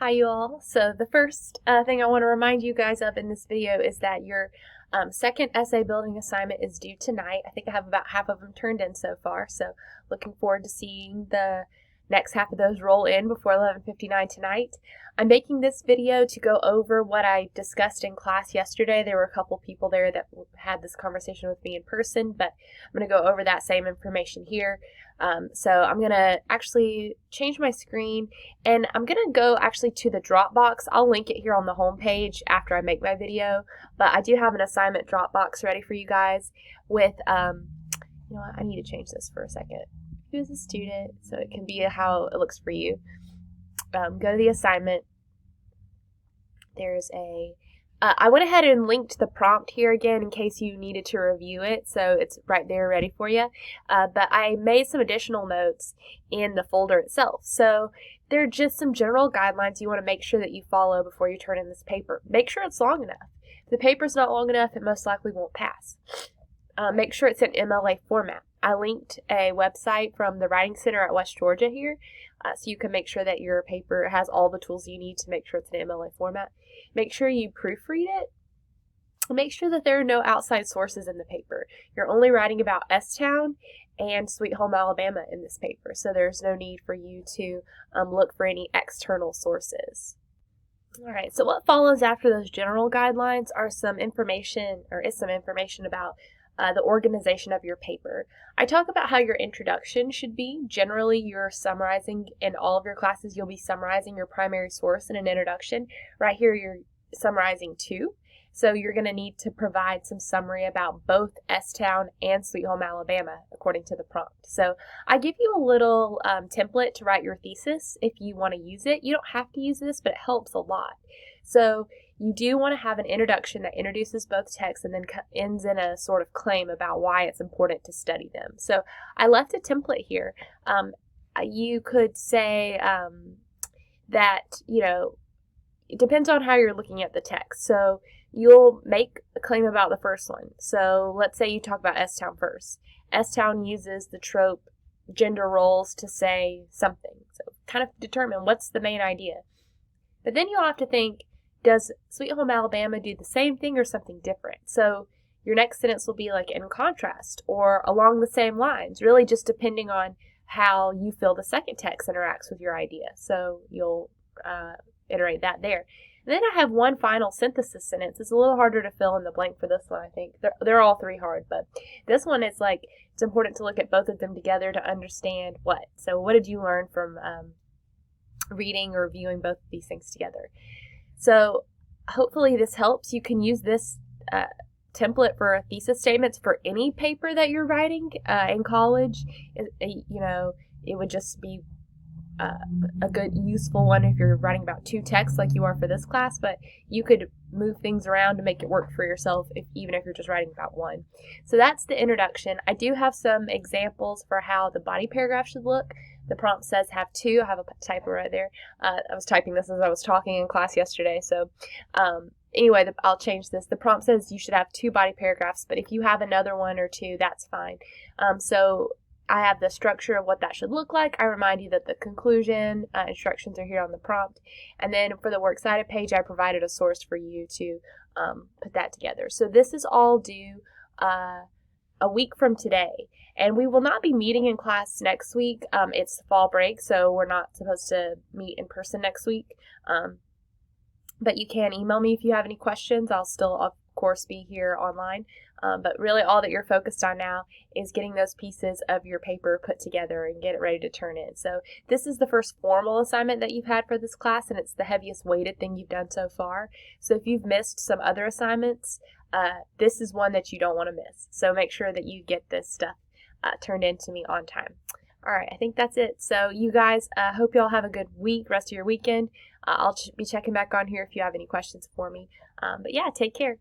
Hi you all. So the first thing I want to remind you guys of in this video is that your second essay building assignment is due tonight. I think I have about half of them turned in so far, so looking forward to seeing the next half of those roll in before 11:59 tonight. I'm making this video to go over what I discussed in class yesterday. There were a couple people there that had this conversation with me in person, but I'm going to go over that same information here. So I'm going to actually change my screen, and I'm going to go actually to the Dropbox. I'll link it here on the home page after I make my video, but I do have an assignment Dropbox ready for you guys with, you know what, I need to change this for a second. Who's a student, so it can be how it looks for you. Go to the assignment. There's I went ahead and linked the prompt here again in case you needed to review it, so it's right there ready for you. But I made some additional notes in the folder itself. So there are just some general guidelines you want to make sure that you follow before you turn in this paper. Make sure it's long enough. If the paper's not long enough, it most likely won't pass. Make sure it's in MLA format. I linked a website from the Writing Center at West Georgia here, so you can make sure that your paper has all the tools you need to make sure it's in MLA format. Make sure you proofread it. Make sure that there are no outside sources in the paper. You're only writing about S-Town and Sweet Home Alabama in this paper, so there's no need for you to look for any external sources. Alright, so what follows after those general guidelines are some information, about the organization of your paper. I talk about how your introduction should be. Generally, you're summarizing, in all of your classes, you'll be summarizing your primary source in an introduction. Right here, you're summarizing two. So you're going to need to provide some summary about both S-Town and Sweet Home Alabama, according to the prompt. So I give you a little template to write your thesis if you want to use it. You don't have to use this, but it helps a lot. So you do want to have an introduction that introduces both texts and then ends in a sort of claim about why it's important to study them. So I left a template here. You could say that, you know, it depends on how you're looking at the text. So you'll make a claim about the first one. So let's say you talk about S-Town first. S-Town uses the trope gender roles to say something. So kind of determine what's the main idea. But then you'll have to think, does Sweet Home Alabama do the same thing or something different? So your next sentence will be like in contrast or along the same lines, really just depending on how you feel the second text interacts with your idea. So you'll iterate that there. And then I have one final synthesis sentence. It's a little harder to fill in the blank for this one, I think. They're all three hard, but this one is like, it's important to look at both of them together to understand what. So what did you learn from reading or viewing both of these things together? So hopefully this helps. You can use this template for thesis statements for any paper that you're writing in college. You know, it would just be a good, useful one if you're writing about two texts like you are for this class, but you could move things around to make it work for yourself even if you're just writing about one. So that's the introduction. I do have some examples for how the body paragraph should look. The prompt says have two. I have a typo right there. I was typing this as I was talking in class yesterday, so anyway, I'll change this. The prompt says you should have two body paragraphs, but if you have another one or two, that's fine. So I have the structure of what that should look like. I remind you that the conclusion instructions are here on the prompt. And then for the works cited page, I provided a source for you to put that together. So this is all due a week from today. And we will not be meeting in class next week. It's fall break, so we're not supposed to meet in person next week. But you can email me if you have any questions. I'll still, of course, be here online. But really all that you're focused on now is getting those pieces of your paper put together and get it ready to turn in. So this is the first formal assignment that you've had for this class, and it's the heaviest weighted thing you've done so far. So if you've missed some other assignments, this is one that you don't want to miss. So make sure that you get this stuff turned in to me on time. All right, I think that's it. So you guys, hope you all have a good week, rest of your weekend. I'll be checking back on here if you have any questions for me. But yeah, take care.